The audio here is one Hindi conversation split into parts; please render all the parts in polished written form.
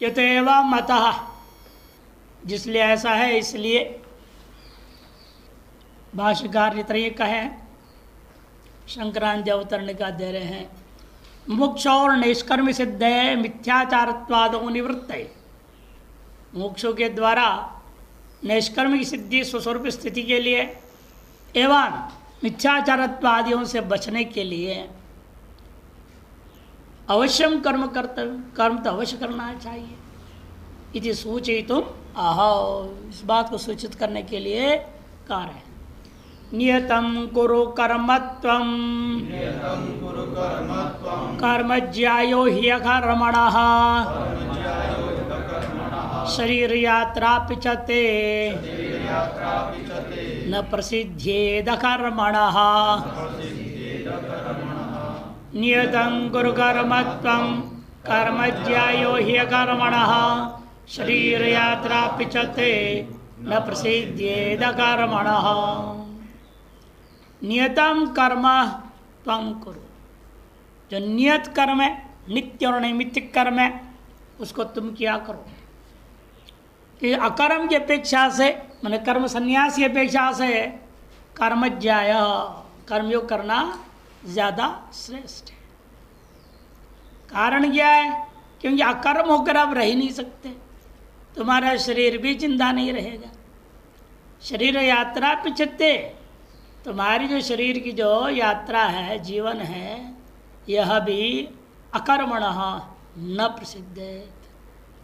यतएव मतः, जिसलिए ऐसा है इसलिए भाष्यकार इतने कहे, शंकराचार्य अवतरण का दे रहे हैं। मोक्ष और निष्कर्म सिद्ध है मिथ्याचारत्वादो निवृत्त है। मोक्षों के द्वारा निष्कर्म की सिद्धि स्वस्वरूप स्थिति के लिए एवं मिथ्याचारत्वादियों से बचने के लिए अवश्यम कर्म कर्तव्य, कर्म तो अवश्य करना चाहिए। इति सूचयितुम आह, इस बात को सूचित करने के लिए कार्य है। नियतं कुरु कर्मत्वं कर्मज्यायो ह्यकर्मणः शरीर यात्रा पिचते न प्रसिद्ध्येद कर्मणः। नियतं कुरु कर्मत्वं कर्मज्यायो ह्यकर्मणः शरीर यात्रा पिचते न प्रसिद्ध्येद कर्मणः। नियतम कर्म त्वं कुरु, जो नियत कर्म है, नित्य और नैमित्तिक कर्म है, उसको तुम किया करो। कि अकर्म की अपेक्षा से, मैंने कर्म संन्यास की अपेक्षा से कर्मज्याय, कर्मयोग करना ज्यादा श्रेष्ठ है। कारण क्या है? क्योंकि अकर्म होकर आप रह ही नहीं सकते, तुम्हारा शरीर भी जिंदा नहीं रहेगा। शरीर यात्रा पिछते, तुम्हारी जो शरीर की जो यात्रा है, जीवन है, यह भी अकर्मणः न प्रसिद्ध है।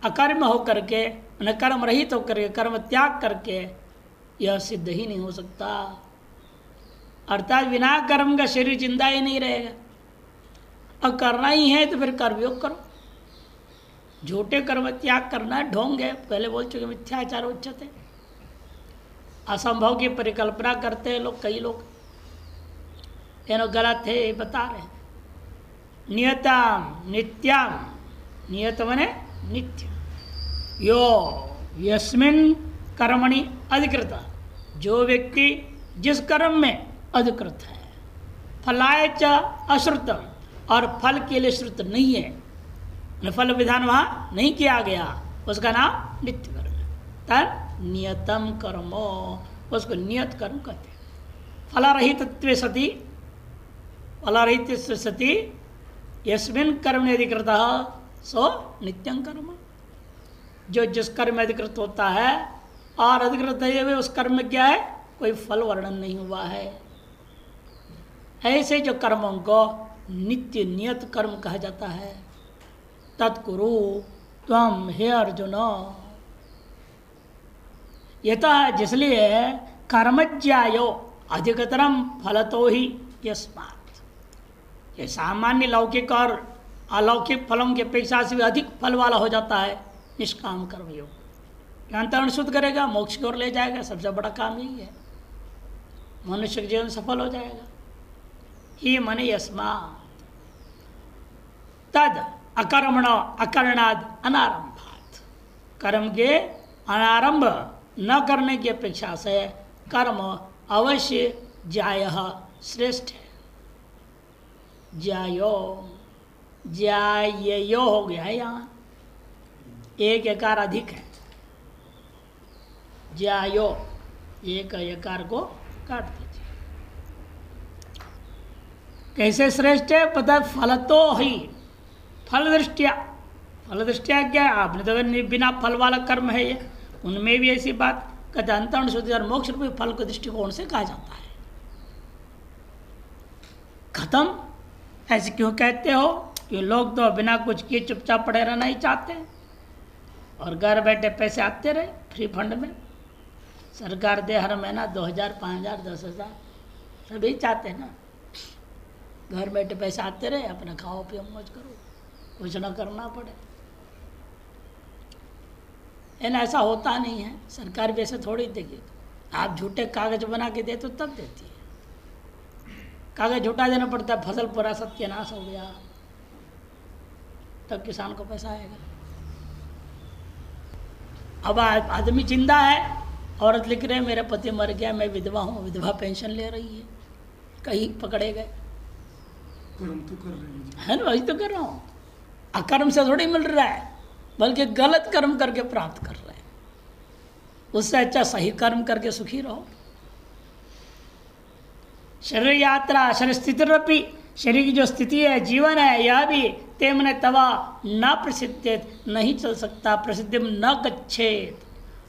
अकर्म हो करके, कर्म रहित होकर के, कर्म त्याग करके यह सिद्ध ही नहीं हो सकता। अर्थात बिना कर्म का शरीर जिंदा ही नहीं रहेगा। और करना ही है तो फिर कर्मयोग करो। झूठे कर्म त्याग करना ढोंग है, पहले बोल चुके, मिथ्याचार उच्चते। असंभव की परिकल्पना करते हैं लोग, कई लोग, ये गलत है, ये बता रहे हैं। नियतम नित्यम, नियत मने नित्य, यो यस्मिन कर्मणि अधिकृत, जो व्यक्ति जिस कर्म में अधिकृत है, फलाय च अश्रुतम, और फल के लिए श्रुत नहीं है, फल विधान वहाँ नहीं किया गया, उसका नाम नित्य कर्म है। तब नियतम कर्मो, उसको नियत कर्म कहते हैं। फलरहितत्वे सति, फलरहित सति यस्मिन् कर्म अधिकृत सो नित्यं कर्म, जो जिस कर्म में अधिकृत होता है और अधिकृत है उस कर्म में क्या है, कोई फल वर्णन नहीं हुआ है। ऐसे जो कर्मों को नित्य नियत कर्म कहा जाता है। तत्कुरु त्वम हे अर्जुन, यतः जिसलिए कर्मज्यायो अधिकतरम फलतो ही यस्मात्, ये सामान्य लौकिक और अलौकिक फलों की अपेक्षा से भी अधिक फल वाला हो जाता है निष्काम कर्मयोग। अंतरण शुद्ध करेगा, मोक्ष की ओर ले जाएगा, सबसे बड़ा काम यही है, मनुष्य के जीवन सफल हो जाएगा। ही मने यस्मात् तद अकर्मण अकरणाद अनारंभात, कर्म के अनारंभ न करने की अपेक्षा से कर्म अवश्य ज्यायः श्रेष्ठ है। ज्यायो, ज्यायो हो गया है, यहाँ एक यकार अधिक है। ज्यायो, एक यकार को काट दीजिए। कैसे श्रेष्ठ है पता? फल तो ही, फल दृष्टिया, फल दृष्टिया क्या है? आपने तो बिना फल वाला कर्म है ये, उनमें भी ऐसी बात कहते अंतरण शुद्धि और मोक्ष रूपी फल के दृष्टिकोण से कहा जाता है। खत्म। ऐसे क्यों कहते हो कि लोग तो बिना कुछ किए चुपचाप पड़े रहना ही चाहते हैं और घर बैठे पैसे आते रहे फ्री फंड में, सरकार दे हर महीना 2000, 5000, 10,000, सभी चाहते हैं ना। घर बैठे पैसे आते रहे, अपना खाओ पियो मौज करो, कुछ ना करना पड़े। लेकिन ऐसा होता नहीं है, सरकार भी ऐसे थोड़ी देगी। आप झूठे कागज बना के दे तो तब देती है, कागज झूठा देना पड़ता है, फसल पूरा सत्यानाश हो गया तब किसान को पैसा आएगा। अब आदमी जिंदा है, औरत लिख रहे मेरा पति मर गया, मैं विधवा हूँ, विधवा पेंशन ले रही है, कहीं पकड़े गए। कर्म तो कर रहे हैं है ना, वही तो कर रहा हूँ, अकर्म से थोड़ी मिल रहा है। बल्कि गलत कर्म करके प्राप्त कर रहे हैं। उससे अच्छा सही कर्म करके सुखी रहो। शरीर यात्रा शरीर स्थितिरपि, शरीर की जो स्थिति है, जीवन है, यह भी तेमने तवा न प्रसिद्धेत, नहीं चल सकता। प्रसिद्धिम न गच्छेत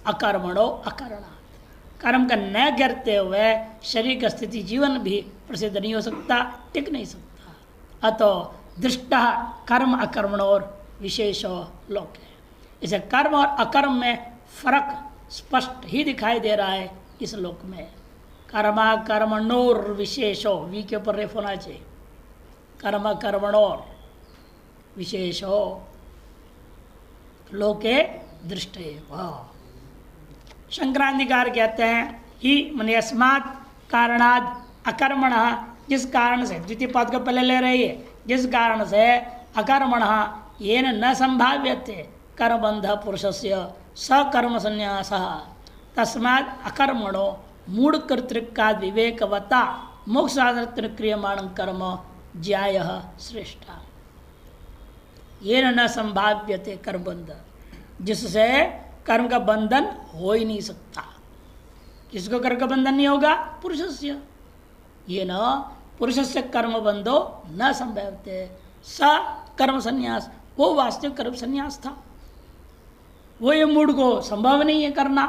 अकर्मणो अकरणात्, कर्म का न करते हुए शरीर का स्थिति जीवन भी प्रसिद्ध नहीं हो सकता, टिक नहीं सकता। अतः दृष्टा कर्म अकर्मणोर विशेषो लोक है। इसे कर्म और अकर्म में फर्क स्पष्ट ही दिखाई दे रहा है इस लोक में। कर्मा कर्मणोर विशेषो, वी के ऊपर रेफ होना चाहिए, कर्म कर्मणोर विशेषो लोके दृष्टे। शंकराधिकार कहते हैं ही मने अस्मात् कारणाद अकर्मण, जिस कारण से, द्वितीय पद को पहले ले रही है, जिस कारण से अकर्मण येन न संभाव्यते कर्मबंध पुरुषस्य सकर्म संन्यास, तस्मात् अकर्मणो मूढ़ कर्तृका विवेकवता मोक्ष साधन क्रियमाण कर्म ज्याय श्रेष्ठ। येन न संभाव्यते कर्मबंध, जिससे कर्म का बंधन हो ही नहीं सकता। किसको कर्म का बंधन नहीं होगा? पुरुषस्य। ये न पुरुषस्य कर्म बंधो न संभवते स कर्म संन्यास, वो वास्तविक कर्म संन्यास था, वो ये मूढ़ को संभव नहीं है करना।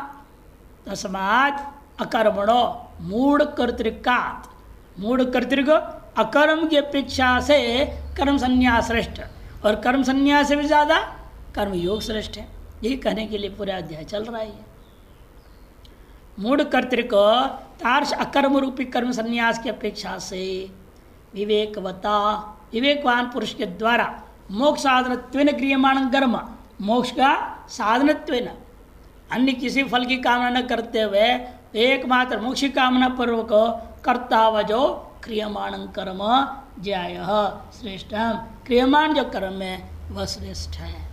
तस्मात् अकर्मणो मूढ़ कर्तृकात्, मूढ़ कर्तृक अकर्म की अपेक्षा से कर्म संन्यास श्रेष्ठ, और कर्म संन्यास से भी ज्यादा कर्म योग श्रेष्ठ है। यही कहने के लिए पूरा अध्याय चल रहा है। मूढ़ कर्तृक तार्श अकर्म रूपी कर्म संन्यास की अपेक्षा से विवेकवता, विवेकवान पुरुष के द्वारा मोक्ष साधनत्वेन क्रियमाण कर्म, मोक्ष का साधनत्वेन, अन्य किसी फल की कामना न करते हुए एकमात्र मोक्ष की कामना पूर्वक करता हुआ जो क्रियमाण कर्म ज्याय श्रेष्ठ, क्रियमाण जो कर्म है वह श्रेष्ठ है।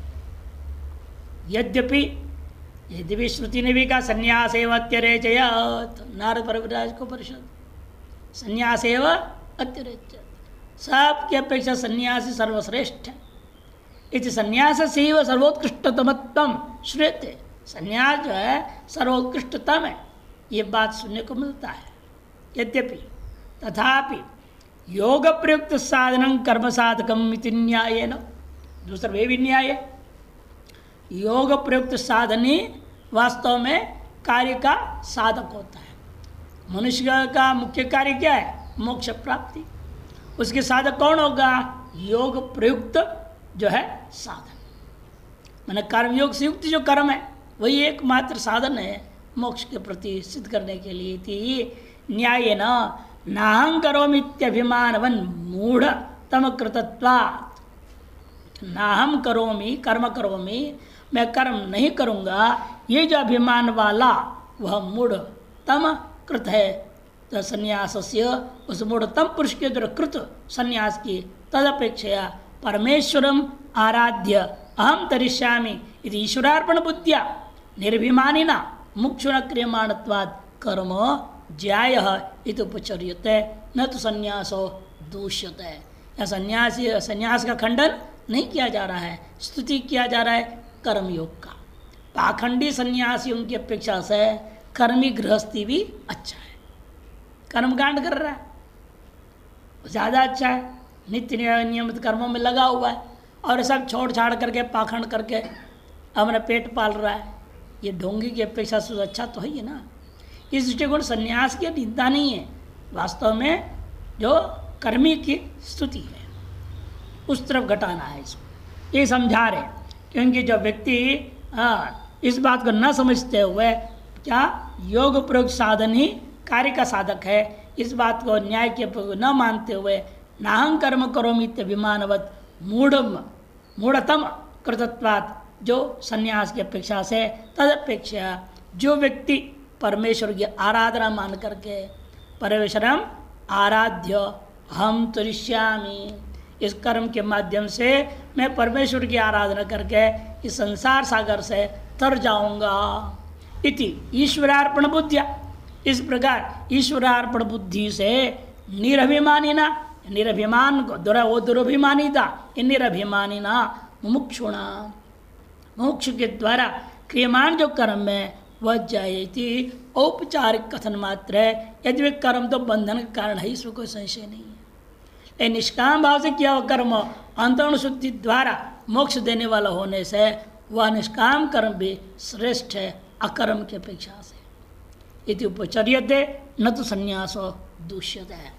यद्यपि श्रुति ने भी कहा संन्यास एव अत्यरेचयत्, नारद परिव्राज को परिषद संन्यास एव अत्यरेचयत्, सबकी अपेक्षा संन्यासी सर्वश्रेष्ठ है। इस संन्यास से ही वह सर्वोत्कृष्टतमत्तम श्रेते, संन्यास जो है सर्वोत्कृष्टतम है, ये बात सुनने को मिलता है। यद्यपि तथापि योग प्रयुक्त साधनं कर्म साधकम इति न्यायेन, दूसरा वे भी न्याय है, योग प्रयुक्त साधन ही वास्तव में कार्य का साधक होता है। मनुष्य का मुख्य कार्य क्या है? मोक्ष प्राप्ति। उसके साधक कौन होगा? योग प्रयुक्त जो है साधन, मैंने कर्मयोग से युक्त जो कर्म है वही एकमात्र साधन है मोक्ष के प्रति सिद्ध करने के लिए। थी न्याय नाहं करोमीत्यभिमानवन मूढ़ तम कृतत्वात्, नाहं करोमी कर्म करोमी, मैं कर्म नहीं करूँगा, ये जो अभिमान वाला वह मूढ़ तम कृत है। तो संन्यासस्य, उस मूढ़तम पुरुष के द्वारा कृत संन्यास की तदपेक्षया परमेश्वरम आराध्य अहम तरिष्यामि इति ईश्वरार्पण बुद्धिया निर्भिमानिना मुक्षुण क्रियमाणत्वात् कर्म ज्याय इति उपचर्यते, न तो संन्यासो दूष्यते। या संन्यास का खंडन नहीं किया जा रहा है, स्तुति किया जा रहा है कर्मयोग का। पाखंडी सन्यासी उनकी अपेक्षा से कर्मी गृहस्थी भी अच्छा है, कर्मकांड कर रहा है ज़्यादा अच्छा है, नित्य नियमित कर्मों में लगा हुआ है, और सब छोड़ छाड़ करके पाखंड करके अपना पेट पाल रहा है, ये ढोंगी की अपेक्षा से अच्छा तो है ही ना। इस दृष्टिकोण संन्यास की निंदा नहीं है, वास्तव में जो कर्मी की स्तुति है उस तरफ घटाना है इसको, ये समझा रहे। क्योंकि जो व्यक्ति इस बात को न समझते हुए क्या योग प्रयोग साधन ही कार्य का साधक है, इस बात को न्याय के न मानते हुए नाहं कर्म करोमीत्यभिमानवत् मूढ़तम कृतत्वात्, जो संन्यास की अपेक्षा से तदपेक्षा जो व्यक्ति परमेश्वर की आराधना मान करके परमेश्वरम आराध्य हम तुरिष्यामि, इस कर्म के माध्यम से मैं परमेश्वर की आराधना करके इस संसार सागर से तर जाऊंगा। इति ईश्वरार्पण बुद्धिया, इस प्रकार ईश्वरार्पण बुद्धि से निरभिमानी ना, निरभिमान को वो दुरभिमानी था, निरभिमानी ना मुमुक्षुणा मोक्ष के द्वारा क्रियमाण जो कर्म है वह जायति औपचारिक कथन मात्र है। यदि वे कर्म तो बंधन का कारण है, इसमें कोई संशय नहीं है। लेकिन निष्काम भाव से किया हुआ कर्म अंतःकरण शुद्धि द्वारा मोक्ष देने वाला होने से वह निष्काम कर्म भी श्रेष्ठ है अकर्म की अपेक्षा से। इति उपचर्यते न तो संन्यासो दूष्यते है।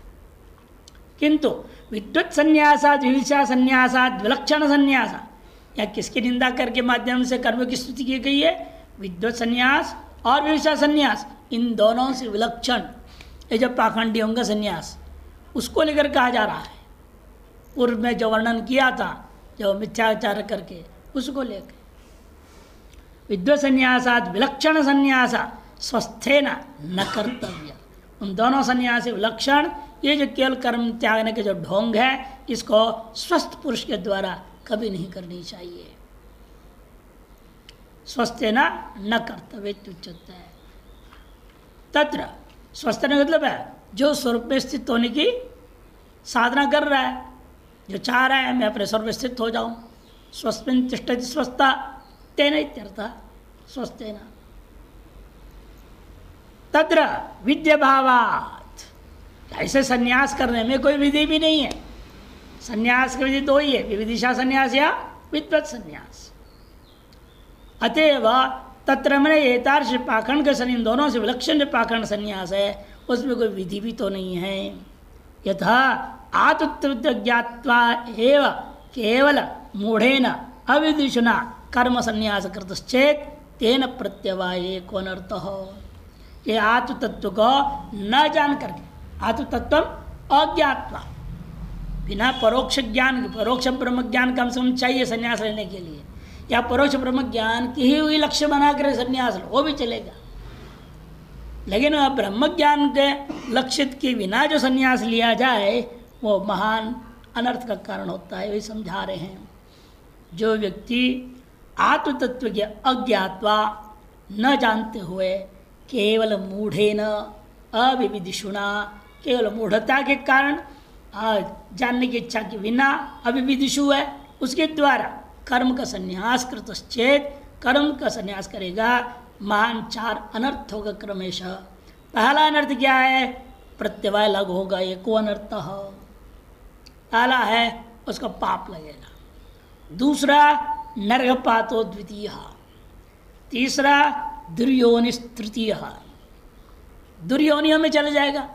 किंतु विद्वत संन्यासाद विविचा संन्यासाद विलक्षण संन्यास, या किसकी निंदा करके माध्यम से कर्म की स्तुति की गई है? विद्वत संन्यास और विविचा संन्यास, इन दोनों से विलक्षण ये जो पाखंडियों का संन्यास उसको लेकर कहा जा रहा है। पूर्व में जो वर्णन किया था जो मिथ्याचार करके, उसको लेकर विद्वत संन्यासाद विलक्षण संन्यास स्वस्थेन न कर्तव्य। उन दोनों संन्यास विलक्षण, ये जो केवल कर्म त्यागने के जो ढोंग है इसको स्वस्थ पुरुष के द्वारा कभी नहीं करनी चाहिए। स्वस्थेन न कर्तव्य उच्यते है। तत्र स्वस्थ मतलब है जो स्वरूप में स्थित होने की साधना कर रहा है, जो चाह रहा है मैं अपने स्वरूप में स्थित हो जाऊं, स्वस्थ तिष्ठति स्वस्थता तेन इत्यर्थः स्वस्थेन। तत्र विद्याभावात्, ऐसे संन्यास करने में कोई विधि भी नहीं है। संन्यास की विधि दो ही है, विविदिशा संन्यास या विद्वत संन्यास। अतएव तत्र मैंने एतादृश पाखंड के इन दोनों से विलक्षण जो पाखंड संन्यास है उसमें कोई विधि भी तो नहीं है। यथा आत्मतत्व ज्ञात्वा एव केवल मूढ़ेन अविदिशुना कर्म संन्यास कृतश्चेत तेन प्रत्यवाये को अनर्थ हो। ये आत्म तत्व को न जान करके, आत्म तत्व अज्ञात्वा, बिना परोक्ष ज्ञान, परोक्ष ब्रह्म ज्ञान कम से कम चाहिए संन्यास लेने के लिए, या परोक्ष ब्रह्म ज्ञान की ही हुई लक्ष्य बनाकर संन्यास लो, वो भी चलेगा। लेकिन ब्रह्म ज्ञान के लक्षित के बिना जो संन्यास लिया जाए वो महान अनर्थ का कारण होता है। वही समझा रहे हैं। जो व्यक्ति आत्म तत्व के अज्ञात्वा, न जानते हुए, केवल मूढ़ेन अविविदिषुणा, केवल मूढ़ता के कारण, जानने की इच्छा के बिना अविविदिषु है, उसके द्वारा कर्म का संन्यास कृतश्चेत, कर्म का संन्यास करेगा, महान चार अनर्थ होगा क्रमेश। पहला अनर्थ क्या है? प्रत्यवाय लग होगा, एको अनर्थ। पहला है उसका पाप लगेगा, दूसरा नरकपातो द्वितीय, तीसरा दुर्योनिस तृतीय, दुर्योनियों में चला जाएगा।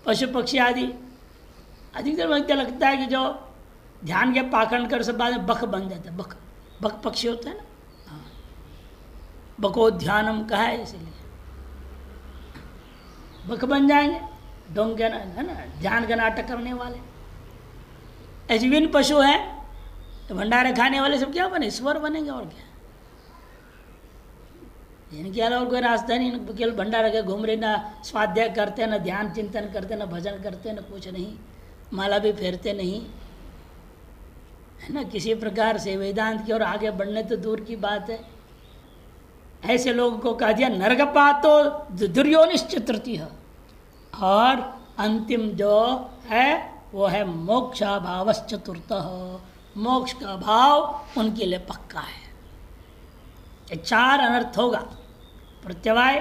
पशु पक्षी आदि अधिकतर मुझे लगता है कि जो ध्यान के पाखंड कर से बाद में बक बन जाता है। बक, बक पक्षी होता है ना, हाँ, बको ध्यानम कहा है, इसीलिए बक बन जाएंगे, डोंग है ना, ध्यान का नाटक करने वाले। ऐसे विभिन्न पशु हैं तो भंडारे खाने वाले सब क्या बने? ईश्वर बनेंगे। और क्या, इनके अलावा और कोई रास्ता नहीं। केवल भंडारा के घूम रहे, ना स्वाध्याय करते, ना ध्यान चिंतन करते, ना भजन करते, ना कुछ नहीं, माला भी फेरते नहीं, है ना। किसी प्रकार से वेदांत की ओर आगे बढ़ने तो दूर की बात है। ऐसे लोगों को कह दिया नरकपातो दुर्योनिश्चतुर्थी, और अंतिम जो है वो है मोक्षाभावश्चतुर्थ, मोक्ष का भाव उनके लिए पक्का है। ये चार अनर्थ होगा: प्रत्यवाय,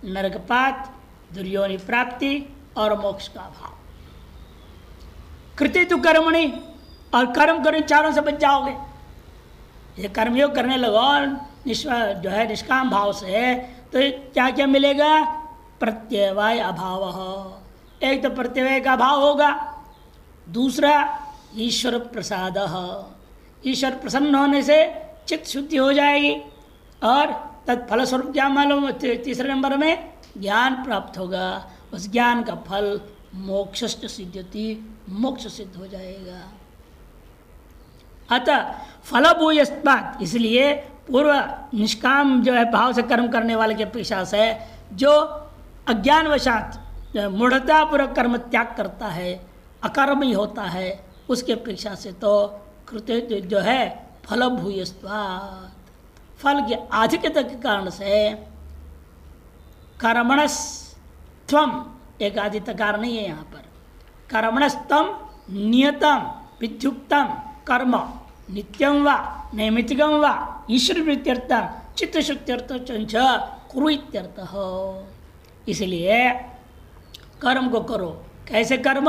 नरकपात, दुर्योनि प्राप्ति और मोक्ष का भाव। कृते तु कर्मणि, और कर्म करो, चारों से बच जाओगे। ये कर्मयोग करने लगो और जो है निष्काम भाव से, तो क्या क्या मिलेगा? प्रत्यवाय अभाव, एक तो प्रत्यवाय का अभाव होगा, दूसरा ईश्वर प्रसाद, ईश्वर प्रसन्न होने से चित्त शुद्धि हो जाएगी, और तत्फल स्वरूप क्या मालूम? तीसरे नंबर में ज्ञान प्राप्त होगा, उस ज्ञान का फल मोक्ष सिद्ध्यति, मोक्ष सिद्ध हो जाएगा। अतः फलभूयस्मात्, इसलिए पूर्व निष्काम जो है भाव से कर्म करने वाले के अपेक्षा से जो अज्ञानवशात मूढ़तापूर्वक कर्म त्याग करता है, अकर्म ही होता है, उसके अपेक्षा से तो कृत्य जो है फलभूयस्त्वात्, फल के आधिक्यता के कारण से कर्मणस्त्वम, एक आदित्यकार नहीं है यहाँ पर, कर्मणस्तम नियतम विद्युक्तम कर्म नित्यम वा नैमित्तिकम वा ईश्वर प्रीत्यर्थ चित्त शुद्ध्यर्थ चंच कुरु इत्यर्थ। इसलिए कर्म को करो। कैसे कर्म?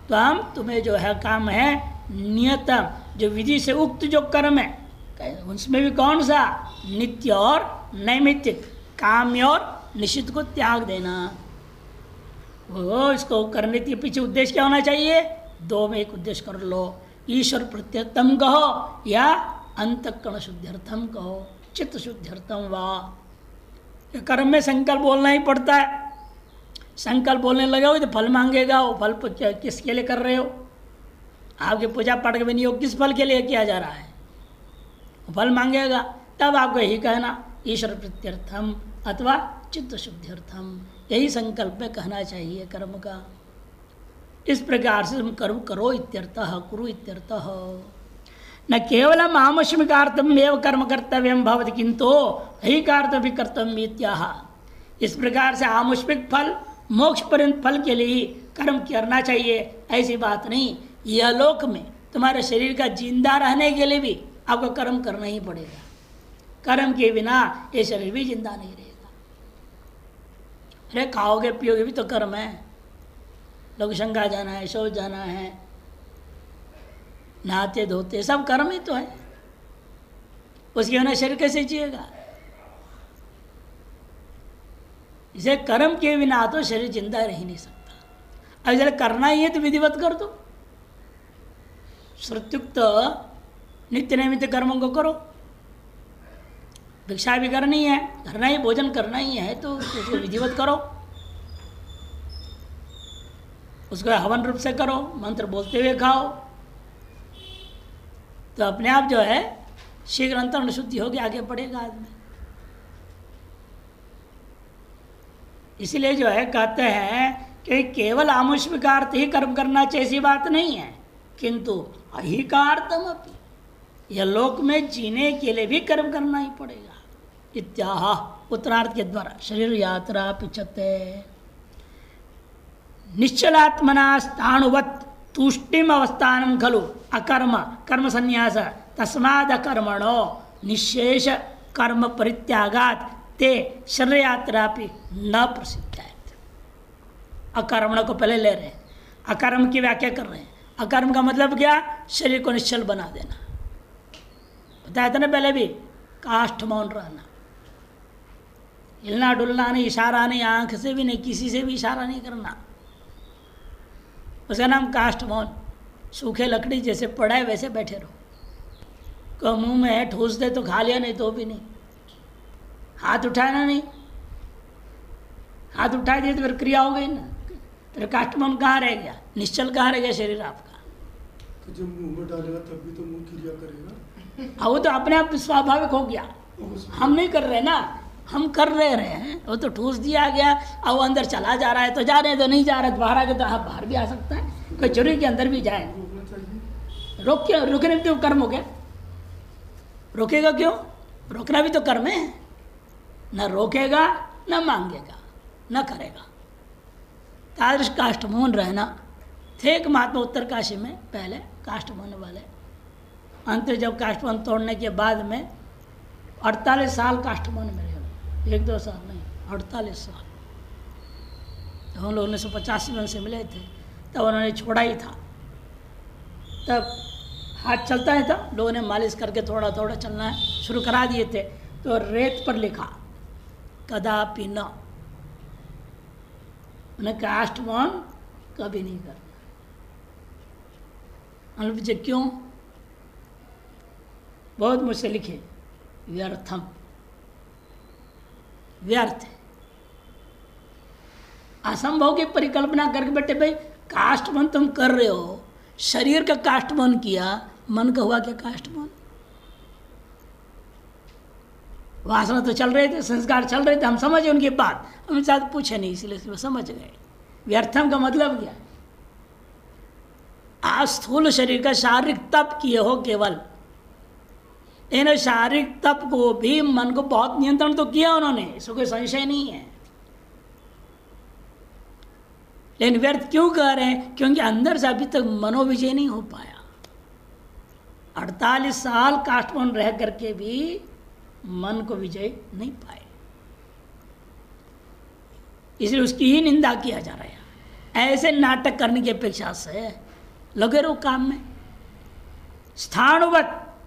तो हम तुम्हें जो है काम है नियतम, जो विधि से उक्त जो कर्म है उसमें भी कौन सा? नित्य और नैमित्तिक, काम्य और निषिद्ध को त्याग देना। वो इसको करने के पीछे उद्देश्य क्या होना चाहिए? दो में एक उद्देश्य कर लो। ईश्वर प्रत्यर्थम कहो या अंतःकरण शुद्ध्यर्थम कहो, चित्त शुद्ध्यर्थम वा। कर्म में संकल्प बोलना ही पड़ता है। संकल्प बोलने लगे हो तो फल मांगेगा। वो फल किसके लिए कर रहे हो? आपके पूजा पाठ के विनियोग किस फल के लिए किया जा रहा है? वो फल मांगेगा। तब आपको यही कहना ईश्वर प्रत्यर्थम अथवा चित्त शुद्ध्यर्थम, यही संकल्प में कहना चाहिए कर्म का। इस प्रकार से तुम कर्म करो इत्यर्थः, कुरु इत्यर्थः। न केवलम आमश्मिकार्थम एव कर्म कर्तव्यम भवति किंतु ऐकार्थम भी कर्तव्यम इत्याह। इस प्रकार से आमुष्मिक फल, मोक्ष पर्यंत फल के लिए ही कर्म करना चाहिए, ऐसी बात नहीं। यह लोक में तुम्हारे शरीर का जिंदा रहने के लिए भी आपको कर्म करना ही पड़ेगा। कर्म के बिना ये शरीर भी जिंदा नहीं रहेगा। अरे खाओगे पियोगे भी तो कर्म है। लोग शंका जाना है, शौच जाना है, नहाते धोते सब कर्म ही तो है। उसके बिना शरीर कैसे जिएगा? इसे कर्म के बिना तो शरीर जिंदा रह ही नहीं सकता। अब जरा करना ही है तो विधिवत कर दो। श्रुत्युक्त नित्य नैमित्त कर्मों को करो। भिक्षा भी करनी है, करना ही, भोजन करना ही है तो उसको विधिवत करो। उसको हवन रूप से करो, मंत्र बोलते हुए खाओ, तो अपने आप जो है शीघ्र अंतरण शुद्धि होगी, आगे बढ़ेगा आदमी। इसलिए जो है कहते हैं कि केवल आमुष्मिकार्थ ही कर्म करना चाहिए, ऐसी बात नहीं है, किंतु अहिकार्थम अपि, यह लोक में जीने के लिए भी कर्म करना ही पड़ेगा। इत्याह उत्तरार्थ के द्वारा शरीर यात्रा पिछते निश्चलात्मना स्थाणुवत् तुष्टिम अवस्थानं खलु अकर्म कर्म संन्यास तस्माद् अकर्मणो निशेष कर्म परित्यागात् ते शरीर यात्रा भी न प्रसिद्ध है। अकर्मण को पहले ले रहे हैं, अकर्म की व्याख्या कर रहे हैं। अकर्म का मतलब क्या? शरीर को निश्चल बना देना। बताया था ना पहले भी, काष्ठ मौन रहना, हिलना डुलना नहीं, इशारा नहीं, आंख से भी नहीं, किसी से भी इशारा नहीं करना, उसका नाम काष्ठ मौन। सूखे लकड़ी जैसे पड़ा है वैसे बैठे रहो। को मुंह में है ठूस दे तो खा लिया, नहीं तो भी नहीं। हाथ उठाना नहीं, हाथ उठा दिए तो फिर क्रिया हो गई ना। तेरे काष्ठ मौन कहाँ रह गया? निश्चल कहाँ रह गया शरीर आपका? तो जब मुंह में डालेगा तब भी तो मुंह क्रिया करेगा। वो तो अपने आप स्वाभाविक हो गया। हम नहीं कर रहे ना, हम कर रहे हैं। वो तो ठूस दिया गया, अब वो अंदर चला जा रहा है तो जा रहे हैं, तो नहीं जा रहा है तो बाहर आ गया, तो आप बाहर भी आ सकता है, कोई जरूरी के अंदर भी जाए। रोक क्यों? रुकने भी तो कर्म हो गया। रोकेगा क्यों? रोकना भी तो कर्म है। न रोकेगा, न मांगेगा, न करेगा। तादृश काष्ठमौन रहना थे एक महात्मा उत्तरकाशी में, पहले काष्ठमौन वाले। अंत जब काष्ठमौन तोड़ने के बाद में 48 साल काष्ठमौन में रहे, 1-2 साल नहीं, 48 साल। तो हम लोग 1985 में उनसे मिले थे, तब उन्होंने छोड़ा ही था। तब हाथ चलता है था, लोगों ने मालिश करके थोड़ा थोड़ा चलना शुरू करा दिए थे, तो रेत पर लिखा कदापि न, उन्हें काष्ठमौन कभी नहीं करना। हम पूछे क्यों? बहुत मुझसे लिखे, व्यर्थम, व्यर्थ है। असंभव की परिकल्पना करके बैठे, भाई काष्ठमौन तुम कर रहे हो, शरीर का काष्ठमौन किया, मन का हुआ क्या काष्ठमौन? वासना तो चल रहे थे, संस्कार चल रहे थे, हम समझे उनकी बात, हम शायद पूछे नहीं, इसलिए समझ गए। व्यर्थम का मतलब क्या? आज स्थूल शरीर का शारीरिक तप किए हो केवल, इन शारीरिक तप को भी मन को बहुत नियंत्रण तो किया उन्होंने, इसको कोई संशय नहीं है। लेकिन व्यर्थ क्यों कह रहे हैं? क्योंकि अंदर से अभी तक मनोविजय नहीं हो पाया। 48 साल काष्ठमोहन रह करके भी मन को विजय नहीं पाए, इसलिए उसकी ही निंदा किया जा रहा है। ऐसे नाटक करने की अपेक्षा से लगे रहो काम में। स्थाणुवत,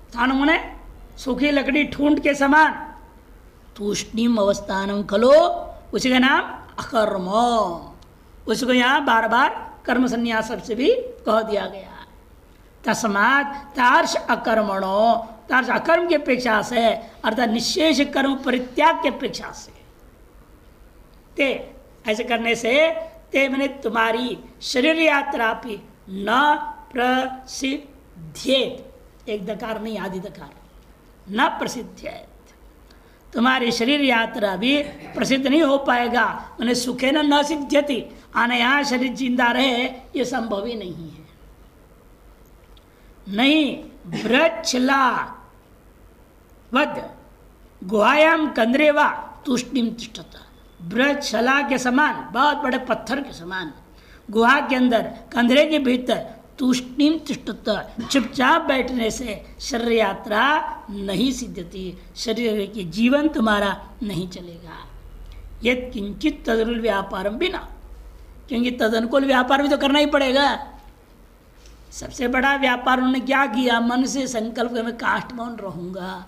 स्थाणु मने सूखी लकड़ी ठूंठ के समान, तूष्णीम अवस्थानम खलो, उसी का नाम अकर्म, उसको यहाँ बार बार कर्म संन्यास से भी कह दिया गया। तस्मात् तार्श अकर्मणो, तार्श अकर्म की अपेक्षा से अर्थात निशेष कर्म परित्याग की अपेक्षा से, ते ऐसे करने से ते मैंने तुम्हारी शरीर यात्रा भी न प्रसिद्ध्येत, एक दकार नहीं आदि दकार, न प्रसिद्ध्येत, तुम्हारी शरीर यात्रा भी प्रसिद्ध नहीं हो पाएगा। मैंने सुखे न सिद्ध्यति, आने यहाँ शरीर जिंदा रहे ये संभव ही नहीं है। नहीं ब्रच्छला वद गुहायाम कंद्रेवा तुष्टिम तिष्ठता, ब्रच्छला के समान, बहुत बड़े पत्थर के समान गुहा के अंदर कंधरे के भीतर तूष्णीम तिष्ठता, चुपचाप बैठने से शरीर यात्रा नहीं सिद्धति, शरीर के जीवन तुम्हारा नहीं चलेगा। यद किंचित तदनुकूल व्यापारम बिना, क्योंकि तदनुकूल व्यापार भी तो करना ही पड़ेगा। सबसे बड़ा व्यापार उन्होंने क्या किया, मन से संकल्प में काष्ठमोहन रहूंगा,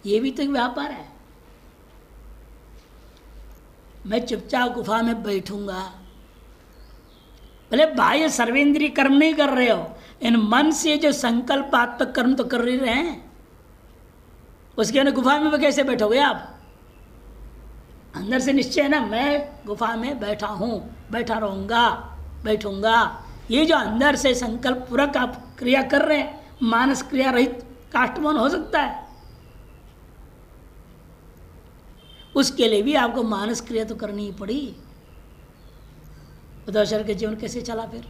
ये भी तो एक व्यापार है। मैं चुपचाप गुफा में बैठूंगा, भले बाह्य सर्वेंद्रीय कर्म नहीं कर रहे हो, इन मन से जो संकल्पात्मक कर्म तो कर ही रहे हैं, उसके अंदर गुफा में कैसे बैठोगे आप? अंदर से निश्चय है ना, मैं गुफा में बैठा हूं, बैठा रहूंगा, बैठूंगा, ये जो अंदर से संकल्प पूरक आप क्रिया कर रहे हैं, मानस क्रिया रहित काष्ठमोहन हो सकता है? उसके लिए भी आपको मानस क्रिया तो करनी ही पड़ी। उद्धव के जीवन कैसे चला फिर?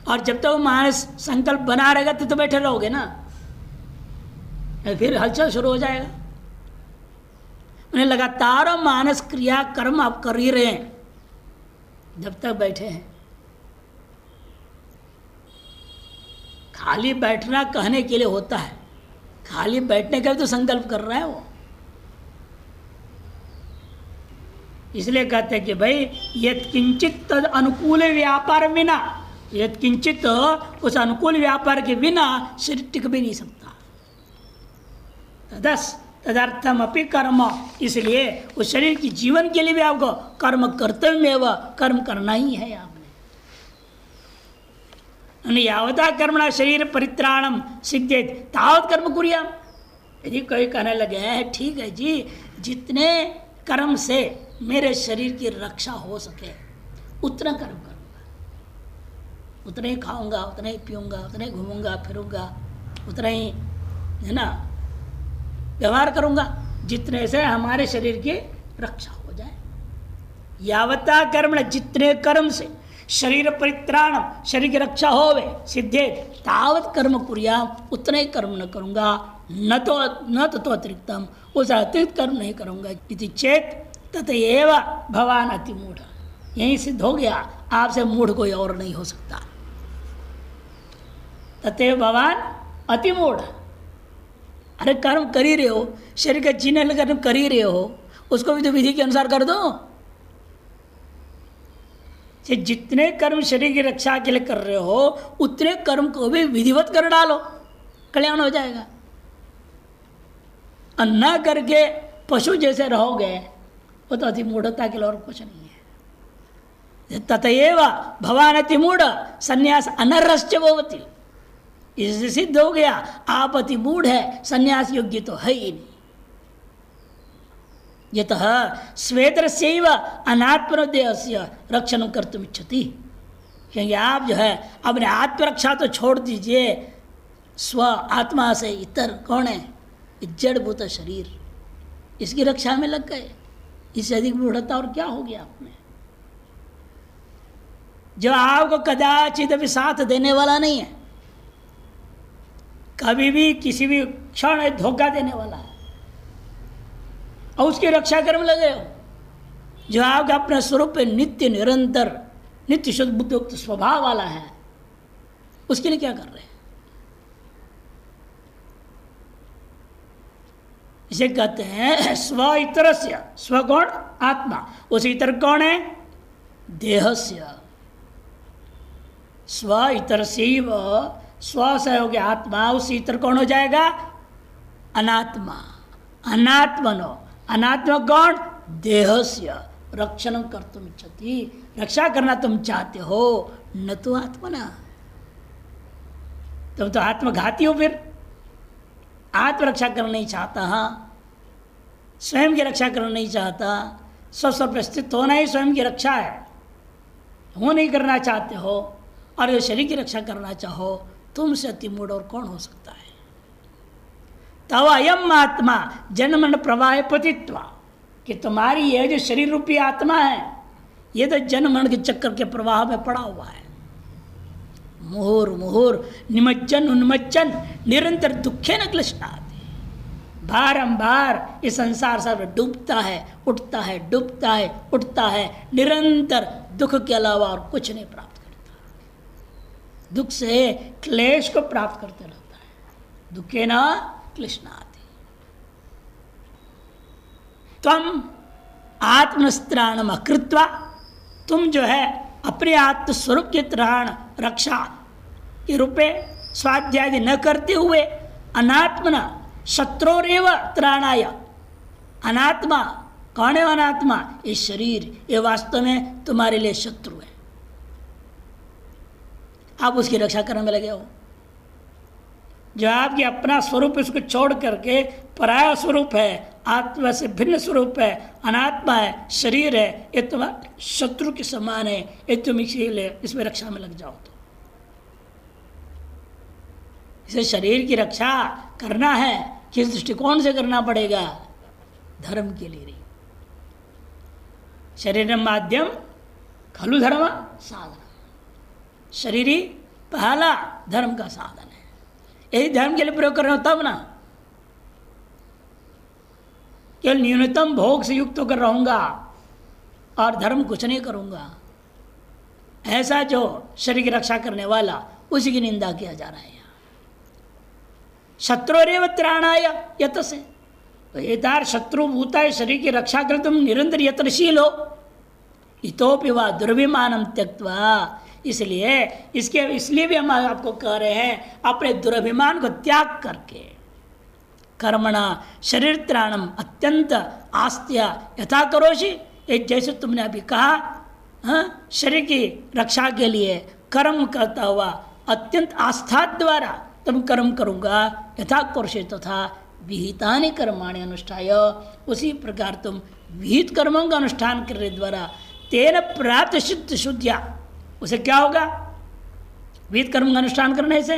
और जब तक तो मानस संकल्प बना रहेगा तो बैठे रहोगे ना, फिर हलचल शुरू हो जाएगा। उन्हें लगातार मानस क्रिया कर्म आप कर ही रहे हैं जब तक बैठे हैं। खाली बैठना कहने के लिए होता है, खाली बैठने का भी तो संकल्प कर रहा है वो। इसलिए कहते हैं कि भाई यत्किंचित तद अनुकूल व्यापार बिना, यत्किंचित उस अनुकूल व्यापार के बिना शरीर टिक भी नहीं सकता। तदर्थम अपि कर्म, इसलिए उस शरीर की जीवन के लिए भी आपको कर्म कर्तव्य व कर्म करना ही है आपने। यावता कर्मणा शरीर परित्राणम सिद्धेत तावत कर्म कुर्याम। यदि कोई कहने लगे हैं ठीक है जी, जितने कर्म से मेरे शरीर की रक्षा हो सके उतना कर्म करूँगा, उतने ही खाऊंगा, उतने ही पीऊँगा, उतने ही घूमूंगा फिरूंगा, उतना ही है ना व्यवहार करूँगा जितने से हमारे शरीर की रक्षा हो जाए। यावता कर्म, जितने कर्म से शरीर परित्राण, शरीर की रक्षा होवे सिद्धे तावत कर्म कुर्याम, उतने ही कर्म न करूँगा, न तो अतिरिक्तम, उस अतिरिक्त कर्म नहीं करूँगा। इति चेत ततएव भवान अति मूढ़, यही सिद्ध हो गया आपसे मूढ़ कोई और नहीं हो सकता। ततएव भवान अति मूढ़, अरे कर्म कर ही रहे हो, शरीर का जीने लगे कर्म कर ही रहे हो, उसको भी तो विधि के अनुसार कर दो। जितने कर्म शरीर की रक्षा के लिए कर रहे हो उतने कर्म को भी विधिवत कर डालो, कल्याण हो जाएगा। और न करके पशु जैसे रहोगे वो तो अति मूढ़ता के लिए और कुछ नहीं है। ततएव भवान अति मूढ़ संन्यास अनर्हश्च भवति, इससे सिद्ध हो गया आप अति मूढ़ है, संन्यास योग्य तो है ही नहीं। यतः स्वेतरस्यैव अनात्मदेहस्य रक्षण कर्तुम् इच्छति, क्योंकि आप जो है अपने आत्मरक्षा तो छोड़ दीजिए, स्व आत्मा से इतर कौन है, जड़भूत शरीर, इसकी रक्षा में लग गए। इससे अधिक मूढ़ता और क्या हो गया आप में, जो आपको कदाचित भी साथ देने वाला नहीं है, कभी भी किसी भी क्षण धोखा देने वाला है, और उसकी रक्षा करने लगे हो। जो आपका अपने स्वरूप पे नित्य निरंतर नित्य शुद्ध बुद्ध स्वभाव वाला है, उसके लिए क्या कर रहे हैं? इसे कहते हैं स्व इतरस्य। स्व कौन? आत्मा। उस इतर कौन है? देहस्य। स्व इतर से स्व से हो गया आत्मा, उस इतर कौन हो जाएगा? अनात्मा। अनात्मनो। अनात्मा कौन? देहस्य। रक्षण कर तुम इच्छति, रक्षा करना तुम चाहते हो, न तो आत्मना। तुम तो आत्मघाती हो। फिर आत्मरक्षा करना नहीं चाहता, हाँ, स्वयं की रक्षा करना नहीं चाहता। स्वस्थ पर स्थित होना ही स्वयं की रक्षा है, वो नहीं करना चाहते हो। और जो शरीर की रक्षा करना चाहो, तुमसे अति मूढ़ और कौन हो सकता है? तव अयम आत्मा जन्म प्रवाह पतित्वा, कि तुम्हारी यह जो शरीर रूपी आत्मा है, ये तो जन्म मरण के चक्कर के प्रवाह में पड़ा हुआ है। मुहुर मुहुर निमज्जन उन्मज्जन निरंतर दुखे न क्लिष्टाति। बारंबार इस संसार से डूबता है, उठता है, डूबता है, उठता है, निरंतर दुख के अलावा और कुछ नहीं प्राप्त करता। दुख से क्लेश को प्राप्त करते रहता है। दुखे न क्लिष्णाति। तम आत्मस्त्राणम अकृत्वा, तुम जो है अपने आत्म स्वरूप के त्राण रक्षा के रूपे स्वाध्याय न करते हुए अनात्मना शत्रुरेव त्राणाय। अनात्मा कौन है? अनात्मा ये शरीर, ये वास्तव में तुम्हारे लिए शत्रु है। आप उसकी रक्षा करने में लगे हो। जो आपके अपना स्वरूप उसको छोड़ करके पराया स्वरूप है, आत्मा से भिन्न स्वरूप है, अनात्मा है, शरीर है, ये तुम्हारा शत्रु के समान है। ये तुम इसीलिए इसमें रक्षा में लग जाओ। तो इसे शरीर की रक्षा करना है, किस दृष्टिकोण से करना पड़ेगा? धर्म के लिए। शरीर माध्यम खलु धर्म साधन। शरीर ही पहला धर्म का साधन है। यही धर्म के लिए प्रयोग कर रहे हो तब ना। केवल न्यूनतम भोग से युक्त होकर रहूंगा और धर्म कुछ नहीं करूंगा, ऐसा जो शरीर की रक्षा करने वाला, उसी की निंदा किया जा रहा है। शत्रुरेव त्राणाय यत से, तो यथार शत्रु भूता है, शरीर की रक्षा कर तुम निरंतर यत्नशील हो। इतोपि वा दुर्भिमानम त्यक्त्वा, इसलिए भी हम आपको कह रहे हैं, अपने दुर्भिमान को त्याग करके कर्मणा शरीर त्राणम अत्यंत आस्त्या यथा करोषि, जैसे तुमने अभी कहा, शरीर की रक्षा के लिए कर्म करता हुआ अत्यंत आस्था द्वारा तुम कर्म करूंगा। यथा करोषि तथा विहितानि कर्माणि अनुष्ठाय, उसी प्रकार तुम विहित कर्मों का अनुष्ठान करने द्वारा तेन प्राप्त शुद्ध शुद्धिया, उसे क्या होगा? विहित कर्म का अनुष्ठान करने से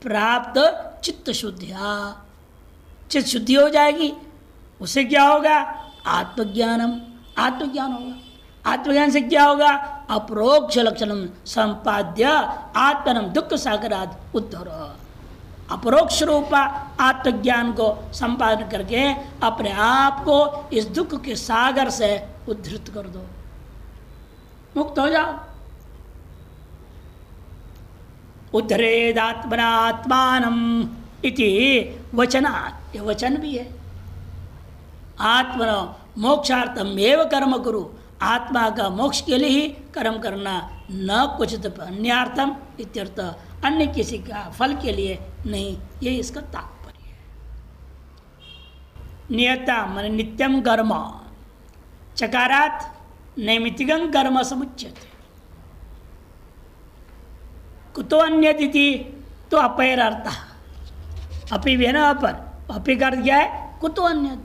प्राप्त चित्त शुद्धिया, चित्त शुद्धि हो जाएगी। उससे क्या होगा? आत्मज्ञानम, आत्मज्ञान होगा। आत्मज्ञान से क्या होगा? अपरोक्ष लक्षणम संपाद्य आत्मनम दुख सागराद उद्धर। अपरोक्ष रूपा आत्मज्ञान को संपादन करके अपने आप को इस दुख के सागर से उद्धृत कर दो, मुक्त हो जाओ। उद्धरेदात्मना आत्मानम इति वचना, ये वचन भी है। आत्मन मोक्षार्थम एव कर्म कुरु, आत्मा का मोक्ष के लिए ही कर्म करना, न कुछ अन्यार्थम इत्यर्थ, अन्य किसी का फल के लिए नहीं, ये इसका तात्पर्य है। नियता मन नित्यम कर्म चकारात नैमित्तिकं कर्म समुच्यते। कुतो अन्यतिथि तो अपैर अर्थ, अपि भी है ना, अपर, अपि का अर्थ क्या है? कुतो अन्य,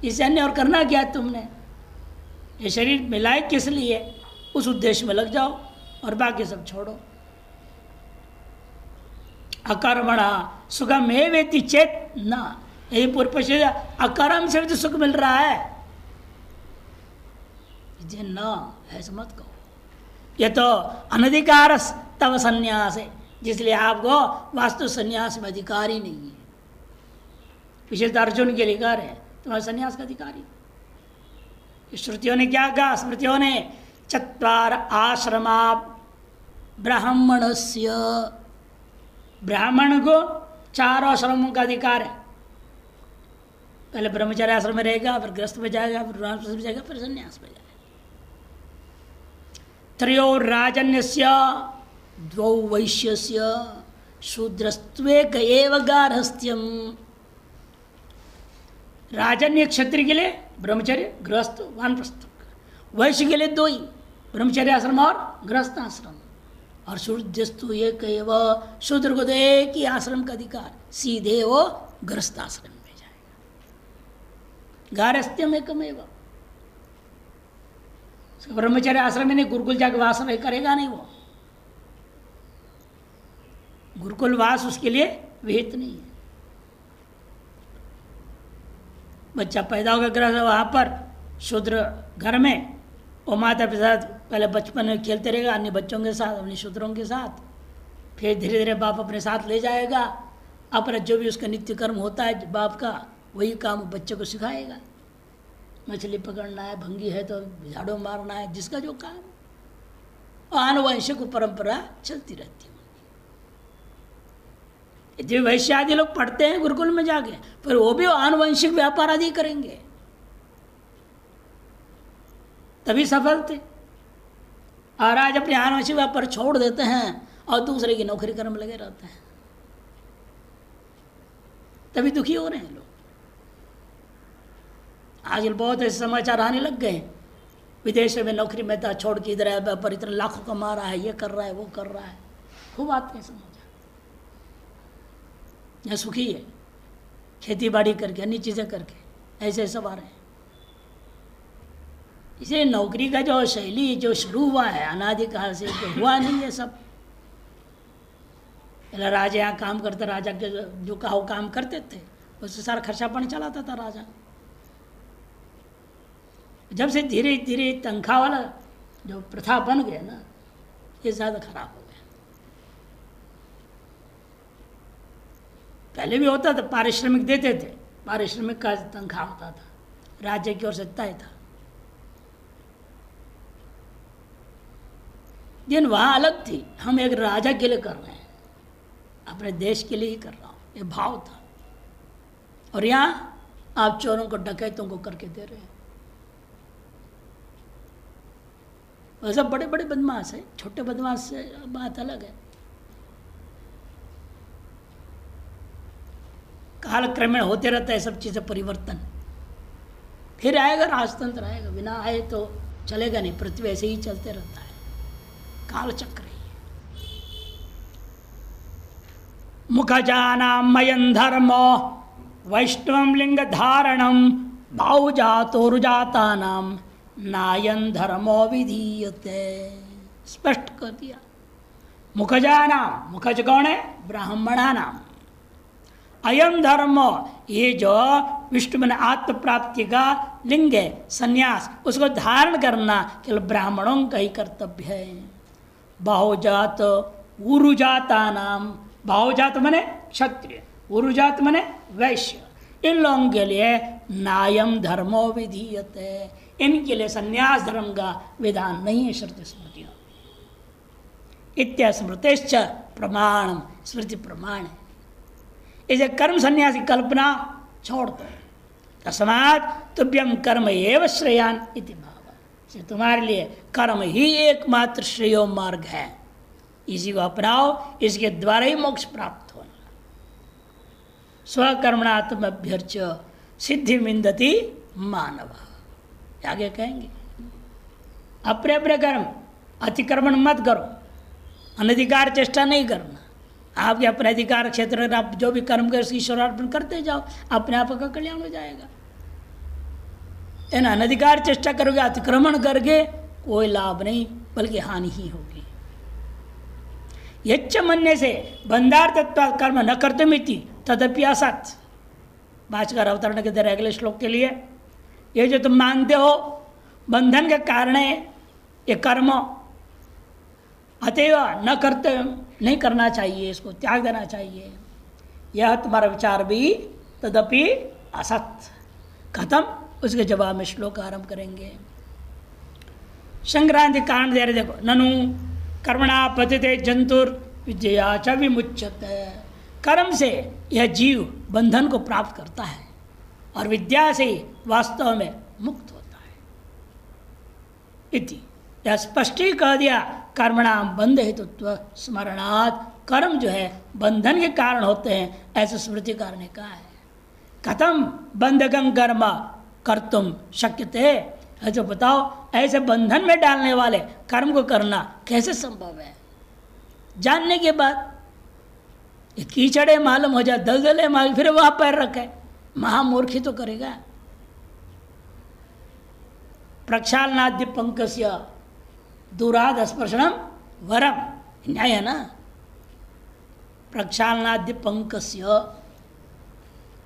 इसे अन्य और करना क्या है तुमने? ये शरीर मिलाए किस लिए? उस उद्देश्य में लग जाओ और बाकी सब छोड़ो। अकर्मणा सुखम एवेति चेत न, यही पूर्व पश्चिम, अकर्म से भी तो सुख मिल रहा है, न ऐसा मत कहो। ये तो अनधिकार तव संन्यास है, जिसलिए आपको वास्तु संन्यास में अधिकार ही नहीं है। विशेष अर्जुन के लिए कह रहे हैं तुम्हारे संन्यास का अधिकारी। श्रुतियों ने क्या कहा? स्मृतियों ने चत्वार आश्रमा ब्राह्मणस्य, ब्राह्मण को 4 आश्रमों का अधिकार है। पहले ब्रह्मचर्य आश्रम में रहेगा, फिर गृहस्थ में जाएगा, फिर वानप्रस्थ में जाएगा, फिर संन्यास में जाएगा। त्रयो राजन्यस्य द्वौ वैश्यस्य शूद्रस्त्वेक एव गार्हस्थ्यम। राजन्य क्षत्रिय के लिए ब्रह्मचर्य, गृहस्थ, वानप्रस्थ। वैश्य के लिए दो ही, ब्रह्मचर्य आश्रम और गृहस्थ आश्रम। और शूद्रस्तु एक एव, शूद्र को तो एक ही आश्रम का अधिकार, सीधे वो गृहस्थ आश्रम में जाएगा। गार्हस्थ्यम एकमेव। ब्रह्मचर्य आश्रम में नहीं, गुरुकुल जाकर वास करेगा नहीं, वो गुरुकुल वास उसके लिए विहित नहीं है। बच्चा पैदा होगा गृह वहाँ पर शूद्र घर में, वो माता पिता पहले बचपन में खेलते रहेगा अन्य बच्चों के साथ, अपने शूद्रों के साथ, फिर धीरे धीरे बाप अपने साथ ले जाएगा। अपना जो भी उसका नित्य कर्म होता है बाप का, वही काम बच्चे को सिखाएगा। मछली पकड़ना है, भंगी है तो झाड़ू मारना है, जिसका जो काम, आनुवंशिक परंपरा चलती रहती है। जो वैश्य आदि लोग पढ़ते हैं गुरुकुल में जाके, फिर वो भी आनुवंशिक व्यापार आदि करेंगे, तभी सफल थे। और आज अपने आनुवंशिक व्यापार छोड़ देते हैं और दूसरे की नौकरी करने में लगे रहते हैं, तभी दुखी हो रहे हैं लोग। आजकल बहुत ऐसे समाचार आने लग गए, विदेश में नौकरी में था, छोड़ के इधर आया पर इतना लाखों कमा रहा है, ये कर रहा है, वो कर रहा है, खूब आते हैं समाचार। या सुखी है खेती बाड़ी करके, अन्य चीज़ें करके, ऐसे सब आ रहे हैं। इसे नौकरी का जो शैली जो शुरू हुआ है अनादिकाल से, जो हुआ नहीं है सब। पहले राजा यहाँ काम करते, राजा के जो कहा वो काम करते थे, उससे सारा खर्चा पानी चलाता था राजा। जब से धीरे धीरे तनख्वाह वाला जो प्रथा बन गया ना, ये ज़्यादा खराब हो गया। पहले भी होता था, पारिश्रमिक देते थे, पारिश्रमिक का तनख्वाह होता था, राज्य की ओर से तय था। लेकिन वहाँ अलग थी, हम एक राजा के लिए कर रहे हैं, अपने देश के लिए ही कर रहा हूँ, ये भाव था। और यहाँ आप चोरों को, डकैतों को करके दे रहे हैं। वैसे बड़े बड़े बदमाश है, छोटे बदमाश से बात अलग है। काल क्रमेण होते रहता है सब चीज़ें परिवर्तन, फिर आएगा राजतंत्र आएगा, बिना आए तो चलेगा नहीं। पृथ्वी ऐसे ही चलते रहता है, काल चक्र ही है। मुखजानामयं धर्मो वैष्णवं लिंग धारणम भावजातोरुजातानाम नायं धर्मो विधीयते। स्पष्ट कर दिया। मुखजानाम, मुखज कौन है? ब्राह्मणानाम। अयम धर्म, ये जो विष्णु में आत्म प्राप्ति का लिंग है संन्यास, उसको धारण करना केवल ब्राह्मणों का ही कर्तव्य है। बाहुजात उरुजाता नाम, बाहुजात मने क्षत्रिय, उरुजात मने वैश्य, इन लोगों के लिए नायम धर्मो विधीयते, इनके लिए संन्यास धर्म का विधान नहीं है। श्रुति स्मृतियों इत्यास्मृतेश्च प्रमाणम, स्मृति प्रमाण है। इसे कर्म संन्यास की कल्पना छोड़ दो। तस्मात् तुभ्यम कर्म एव श्रेयान इति भाव, तुम्हारे लिए कर्म ही एकमात्र श्रेयो मार्ग है, इसी को अपनाओ, इसके द्वारा ही मोक्ष प्राप्त होना। स्वकर्मणात्म अभ्यर्च सिद्धि मिंदति मानव, आगे कहेंगे। अपने अपने कर्म अतिक्रमण मत करो, अनधिकार चेष्टा नहीं करना। आपके अपने अधिकार क्षेत्र में आप जो भी कर्म कर ईश्वरार्पण करते जाओ, अपने आप का कल्याण हो जाएगा। अनधिकार चेष्टा करोगे, अतिक्रमण करके कोई लाभ नहीं बल्कि हानि ही होगी। यच्च मन्य से बंधार तत्व कर्म न कर्तुमिति तदपि असत्। भाष्यकार अवतरण के दे रहे अगले श्लोक के लिए, ये जो तुम मानते हो बंधन के कारण है ये कर्म, अतएव न करते, नहीं करना चाहिए, इसको त्याग देना चाहिए, यह तुम्हारा विचार भी तदपि असत्। खत्म। उसके जवाब में श्लोक आरंभ करेंगे। संक्रांति कारण दे रहे, देखो, ननु कर्मणा पतिते जंतुर विद्या च विमुच्यते। कर्म से यह जीव बंधन को प्राप्त करता है, और विद्या से ही वास्तव में मुक्त होता है। इति यह स्पष्ट ही कह दिया कर्मणाम बंध हेतुत्व स्मरणात्, कर्म जो है बंधन के कारण होते हैं, ऐसे स्मृतिकार ने कहा है। कथम बंधकं कर्म कर्तुम शक्यते, जो बताओ ऐसे बंधन में डालने वाले कर्म को करना कैसे संभव है। जानने के बाद कीचड़े मालूम हो जाए, दलदले मालूम, फिर वहां पैर रखे, महामूर्खी तो करेगा। प्रक्षालनाद्य पंकस्य दूराद स्पर्शनम वरम, न्याय है ना। प्रक्षालनाद्य पंकस्य,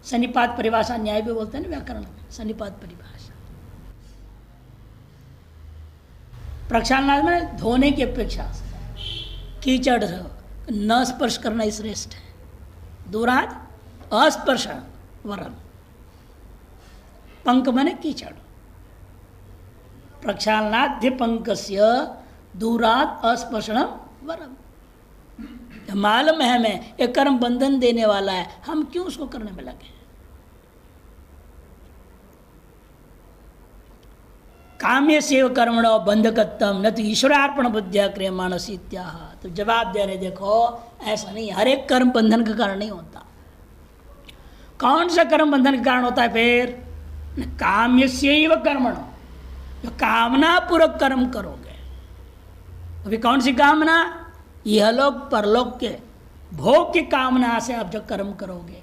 सन्निपात परिभाषा न्याय भी बोलते हैं ना व्याकरण में, सन्निपात परिभाषा। प्रक्षालनाद में धोने की अपेक्षा से कीचड़ न स्पर्श करना ही श्रेष्ठ है। दूराद अस्पर्श वरम, पंक मने कीचड़। प्रक्षालनाद्य पंकस्य दूराद अस्पर्शनम वरम। मालूम है हमें एक कर्म बंधन देने वाला है, हम क्यों उसको करने में लगे। काम्य सेव कर्मणो बंधकत्तम न तो ईश्वरार्पण बुद्धिया क्रियमाणस इत्याह। तो जवाब दे रहे, देखो ऐसा नहीं, हर एक कर्म बंधन का कारण नहीं होता। कौन सा कर्म बंधन का कारण होता है फिर? काम्य सेव कर्मणो, जो कामना पूर्वक कर्म करोगे। अभी कौन सी कामना? यहलोक परलोक के भोग की कामना से आप जो कर्म करोगे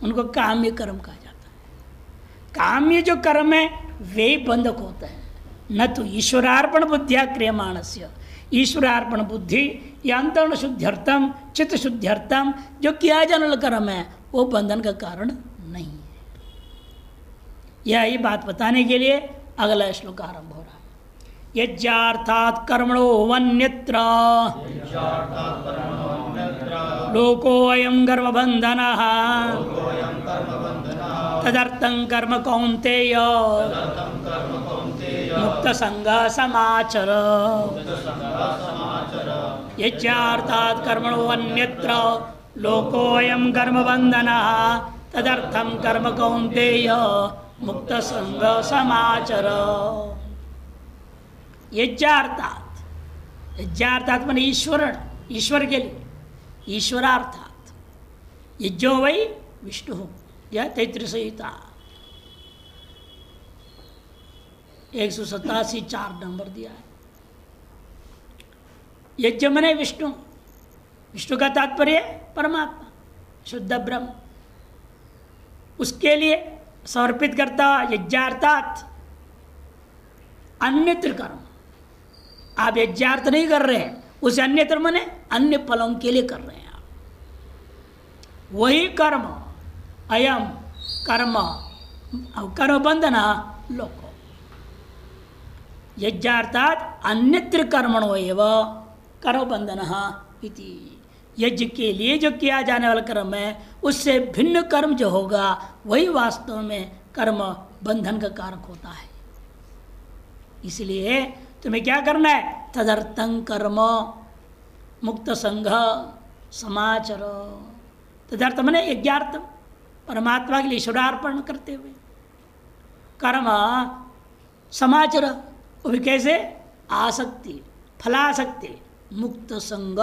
उनको काम्य कर्म कहा जाता है। काम्य जो कर्म है वे ही बंधक होते हैं, न तो ईश्वरार्पण बुद्धिया क्रियमाणस्य। ईश्वरार्पण बुद्धि या अंतरण शुद्ध्यर्थम चित्त शुद्ध्यर्थम जो किया जाने वाला कर्म है वो बंधन का कारण नहीं है। यही बात बताने के लिए अगला श्लोक आरंभ हो रहा है। यज्ञार्थात् कर्मणो वन्यत्र लोकोऽयं कर्मबन्धनः तदर्थं कर्म कौन्तेय मुक्तसंगः समाचर। यज्ञार्थात् कर्मणो वन्यत्र लोकोऽयं कर्मबन्धनः तदर्थं कर्म कौन्तेय मुक्तसंगः समाचर। यज्ञार्थात्, यज्ञार्थात् माने ईश्वरण, ईश्वर के लिए, ईश्वरार्थात्। यज्ञो वै विष्णु, यह 33 संहिता 187 4 नंबर दिया है। यज्ञ मने विष्णु, विष्णु का तात्पर्य परमात्मा शुद्ध ब्रह्म, उसके लिए समर्पित करता यज्ञार्थात्। अन्यत्र कर्म, आप यज्ञार्थ नहीं कर रहे हैं, उसे अन्यत्र मने अन्य फलों के लिए कर रहे हैं आप। वही कर्म अयम कर्म कर्म बंधन लोको। यज्ञार्थात् अन्यत्र कर्मणो एव कर्म बंधन इति। यज्ञ के लिए जो किया जाने वाला कर्म है उससे भिन्न कर्म जो होगा वही वास्तव में कर्म बंधन का कारक होता है। इसलिए तुम्हें क्या करना है? तदर्थं कर्म मुक्त संघ समाचर। तदर्थ मने यज्ञार्थम, परमात्मा के लिए ईश्वरार्पण करते हुए कर्म समाचर। वो भी कैसे? आसक्ति फलासक्ति मुक्त संघ,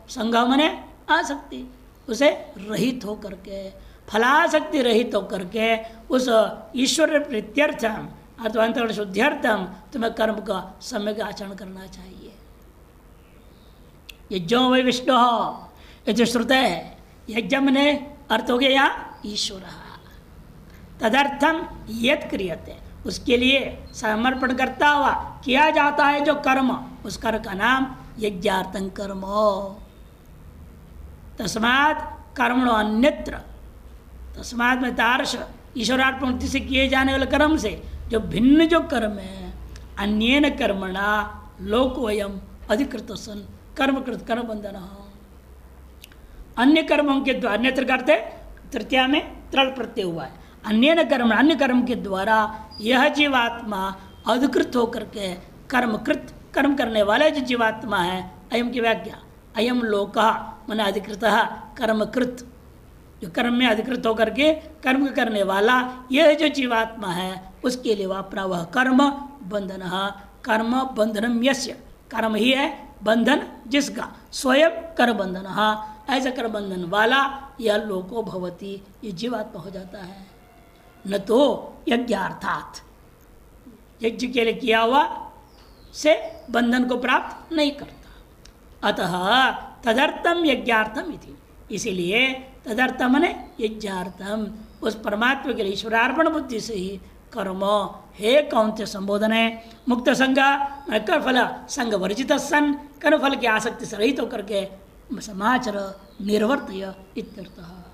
संघ मने आसक्ति, उसे रहित होकर के, फलासक्ति रहित होकर के उस ईश्वर प्रीत्यर्थम अथवा अंतरण शुद्ध्यर्थम तुम्हें कर्म का सम्यक आचरण करना चाहिए। यज्ञो वै विष्णु, ये जो श्रुत है यज्ञ ने अर्थ हो गया यहाँ ईश्वर। तदर्थम यद क्रियते, उसके लिए समर्पण करता हुआ किया जाता है जो कर्म, उस कर्म का नाम यज्ञार्थं कर्म। तस्मात् कर्मणो अन्यत्र, तस्मात् में तार्श ईश्वरार्पण से किए जाने वाले कर्म से जो भिन्न जो कर्म है, अन्येन कर्मणा लोकोयम अधिकृत सन कर्मकृत कर्म बंधन। अन्य कर्मों के द्वारा, अन्यत्र करते तृतीया में तृण प्रत्यय हुआ है, अन्येन कर्म, अन्य कर्म के द्वारा यह जीवात्मा अधिकृत होकर के कर्मकृत, कर्म करने वाला जो जीवात्मा है, अयम की व्याख्या अयम लोक मन अधिकृत कर्मकृत, जो कर्म में अधिकृत होकर के कर्म करने वाला यह जो जीवात्मा है उसके लिए वह अपना वह कर्म बंधन, कर्म बंधनम यस्य, कर्म ही है बंधन जिसका, स्वयं कर बंधन, ऐसा कर बंधन वाला यह लोको भवती, ये जीवात्मा हो जाता है। न तो यज्ञार्थात, यज्ञ के लिए किया हुआ से बंधन को प्राप्त नहीं करता। अतः तदर्थम यज्ञार्थम इति, इसीलिए तदर्थम ने यज्ञार्थम, उस परमात्मा के लिए ईश्वरार्पण बुद्धि से ही कर्म हे कौंत्य संबोधन है। मुक्त संग कर फल संग वर्जित सन, कर्म फल की आसक्ति से रहित होकर के समाचार निर्वर्तय इत्यर्थः।